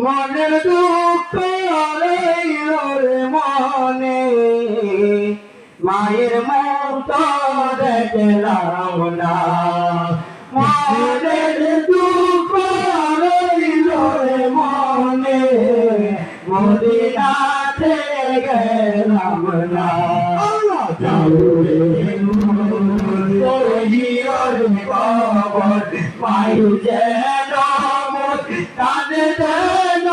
মনের দুঃখ রইল রে মনে মায়ের মুখ দেখলাম না মনের দুঃখ রইল রে মনে মদিনাতে গেলাম না মাই যেন কানে দেন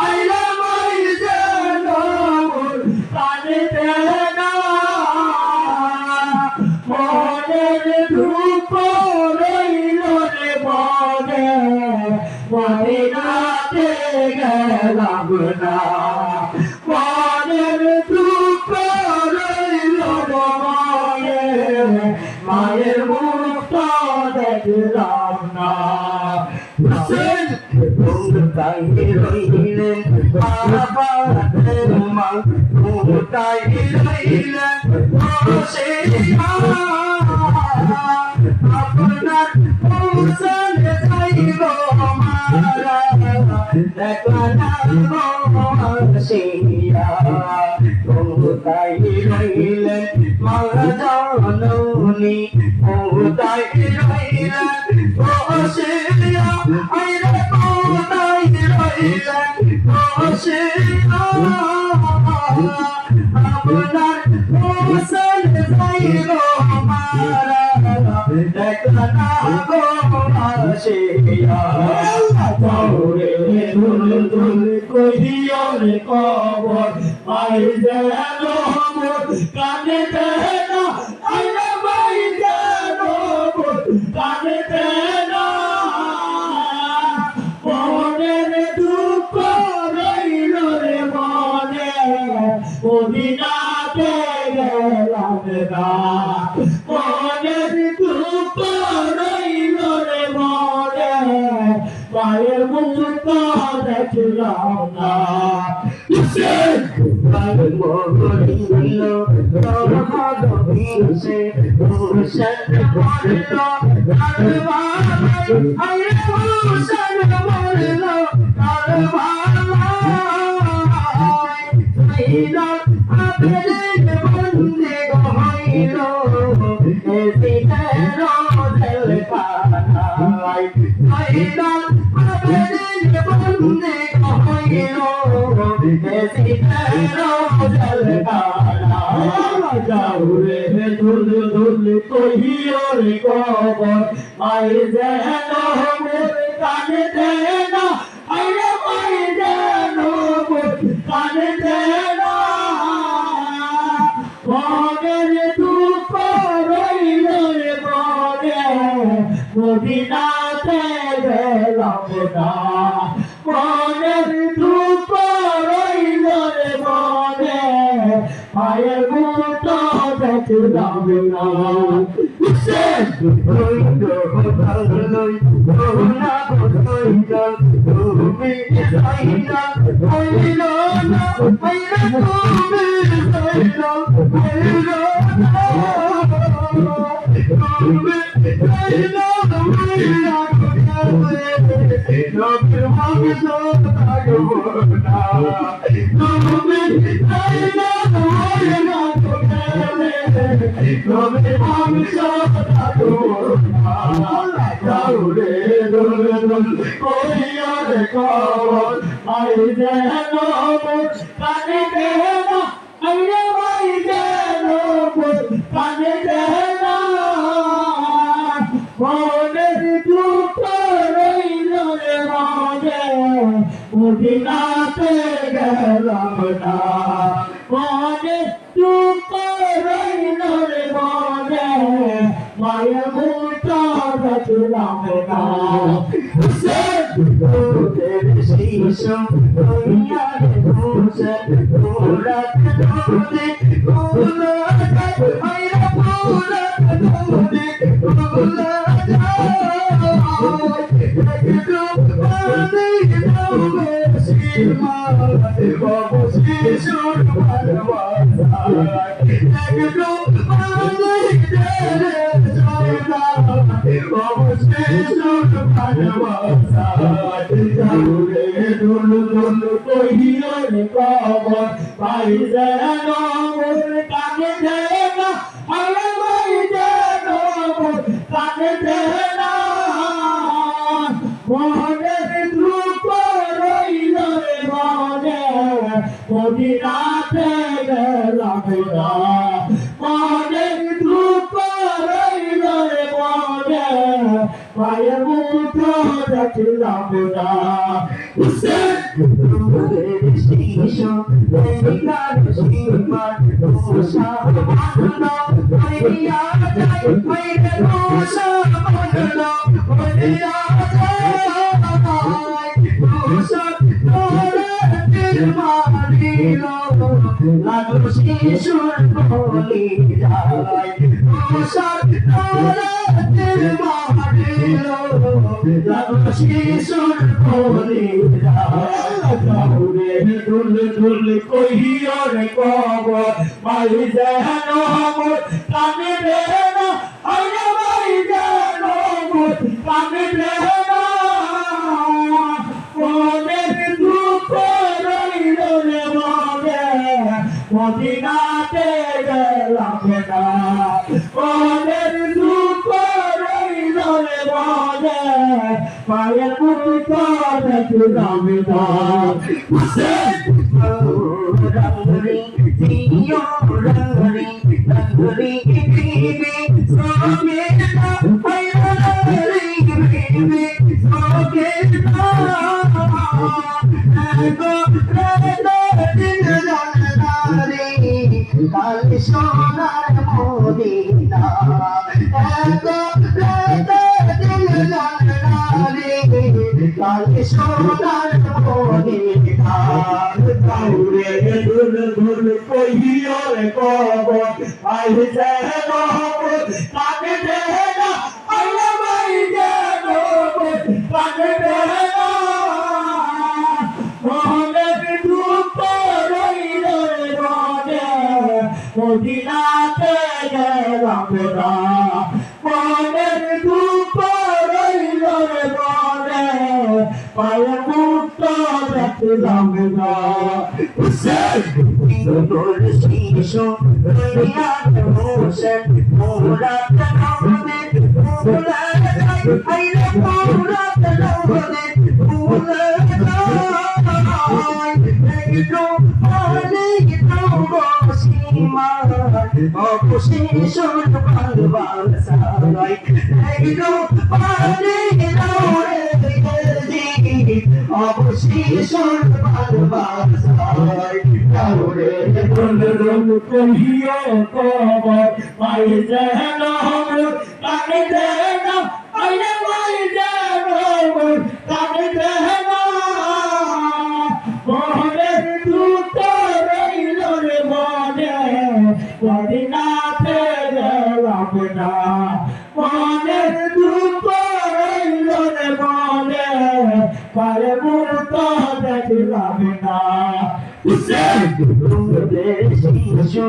আইলা মাই যেন কানে দেন মনের ধূপ রইল রে মনে মদিনাতে গেলাম না মনের ধূপ রইল রে মনে মায়ের মুখ দেখলাম না তাই রইলেন বাবা মা তাই রইলেন বসে আপনার হোসেন যাইব মারা দেখলা বসিয়া তাই রইলেন মা জননী তাই রইলেন বসিয়া আইরে তাই রইলেন বসিয়া আপনার হোসেন যাইব মারা দেখলা বসিয়া তোরে দুল দুল কইও রে কবর মাই যেন মোর কানে দেন আইরে মাই যেন মোর কানে দেন মনের দুঃখ রইল রে মনে মদিনাতে গেলাম না মনের দুঃখ রইল রে মনে মায়ের মুখ দেখলাম না যাওরে দুল দুল কহিও রে কবর মাই যেন মোর কানে দেন আইরে মাই যেন মোর কানে দেন মনের দুঃখ রইল রে মনে মদিনাতে গেলাম না মনের দুঃখ রইল রে মনে মায়ের মুখ দেখলাম না মদিনাতে গেলাম না মনের দুঃখ রইল রে মনে মায়ের মুখ দেখলাম না তোদের শিশু দুনিয়ার হোসেন ওরাত দোলে ওরাত আইরা ওরাত দোলে ওরাত একটু পানি দাও বাবু শিশুর ভালোবাসা একটু পানি দে বাবু শিশুর ভালোবাসা দুল কহিলেন কবর ভাই যেন মোর কানে দেয় না আরে ভাই যেন মোর কানে দেয় না মনের দ্রুপ রইল রে মনে মদিনাতে গেলাম না মনের দ্রুপ রইল রে মনে পায়ে মুঠো দেখলাম না লাগলো শিশুর বলি যায় লাগলো শিশুর বলি যায় দুল দুল কহিয়র কবর ভাই যেন মোর কানে দেয় না আরে ভাই যেন মোর কানে দেয় না মনের দুঃখ রইল রে মনে মদিনাতে গেলাম না মনের দুঃখ রইল রে মনে পায়ের মুঠ দেখলাম না রঙ্গরি দিও রঙ্গরি রঙ্গরি বিবি সোগে না রঙ্গরি বিবি সোগে না গো রে দিল জানদারি কাল সোনার মদিনা গো রে দিল জানদারি কাল সোনার মদিনা কাউরে দুল দুল কহিয়র কবর ভাই যেন মোর কানে দেয় না আরে ভাই যেন মোর কানে দেয় না মনের দুঃখ রইল রে মনে মদিনাতে গেলাম না মনের দুঃখ রইল রে মনে পায়ের মুক্ত দেখলাম না তোর শিশু রইয়াত হোসেন মুরাদ নবনে মুরাদ আইরে মুরাদ নবনে মুরাদ একটু আলে একটু বসিমা অবশিশুর ভালোবাসায় একটু আলে অবশিশুর ভালোবাসায় কাউরে দুল দুল কহিয়র কবর ভাই যেন মোর কানে দেয় না আরে ভাই যেন মোর কানে দেয় না মনের দুঃখ রইল রে মনে মদিনাতে গেলাম না মনের দুঃখ রইল রে মনে পায়ে মুঠ দেখলাম না শিশু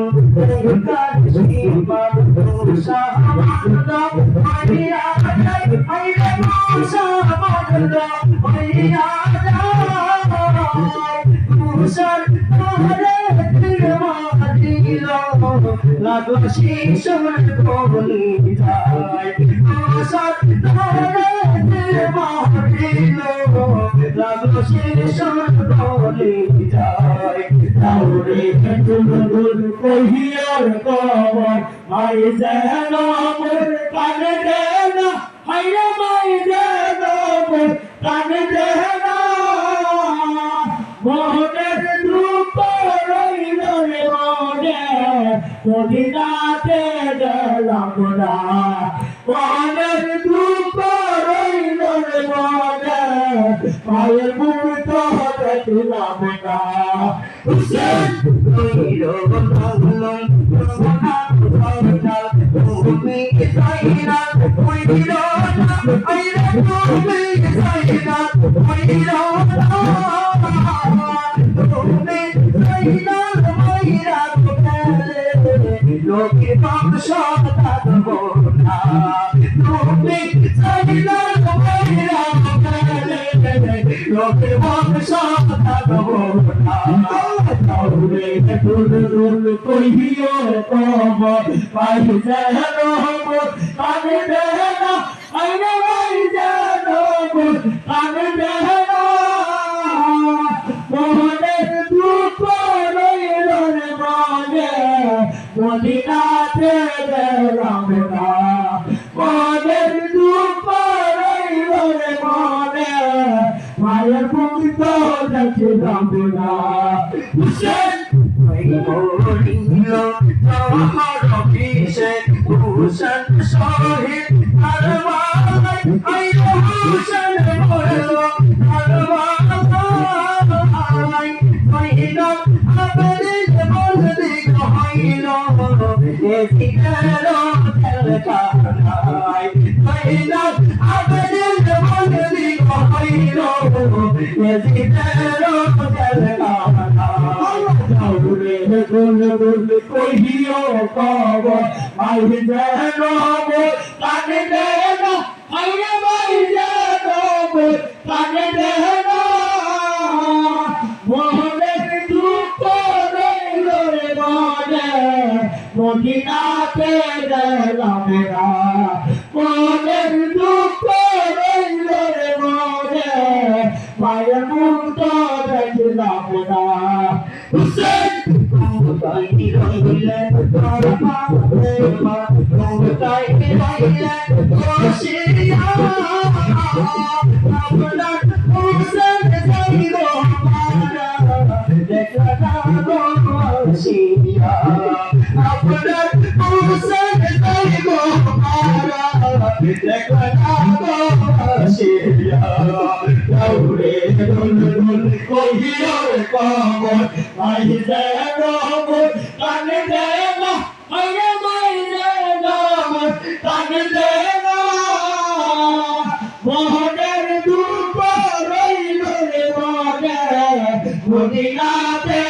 লাগলো শিশুর বলি যায় লাগলো শিশুর বলি যায় কাউরে দুল দুল কহিয়র কবর ভাই যেন মোর কানে দেয় না হাইরে ভাই যেন মোর কানে দেয় না মনের দুঃখ রইল রে মনে মদিনাতে গেলাম না মনের দুঃখ রইল রে মনে পায়ের মুঠ দেখলাম না লোকে বংশ থাকবো না তুমি লোকে বংশ থাকবো না যেন মোর কানে দেনা আইরে ভাই যেন মোর কানে দেনা মোহনের দুঃখ রইল রে মনে মদিনাতে গেলাম না মোহনের দুঃখ রইল রে মনে মায়ের মুক্ত দেখিলাম না হুসেন হুসেন শহীদ কারবালায় আইলো হুসেন মরলো কারবালায় মহিলা আবেদিন বলদি কইলো এসিকারো তেলকানায় মহিলা আবেদিন বলদি কইলো এসিকারো তেলকানায় দৌড়ে গুল গুল কইও কব মাই যেন মোর কানে দেনা আইরে মাই যেন মোর কানে দেনা মোহনের দুঃখ রইল রে মনে মদিনাতে গেলাম না মোহনের দুঃখ রইল রে মনে মায়ের মুক্ত দেখিলাম না হুসেন তাই রইলে তোর মাঝে মা তাই রইলে খুশিয়া আপনার হুসেন যাইব মারা দেখলা গো খুশিয়া আপনার হুসেন যাইব মারা দেখলা গো খুশিয়া দৌড়ে দুল দুল কইও কবর মাই যেন মোর কানে দেনা আইরে মাই যেন মোর কানে দেনা মোহনের দুঃখ রইল রে মনে মদিনাতে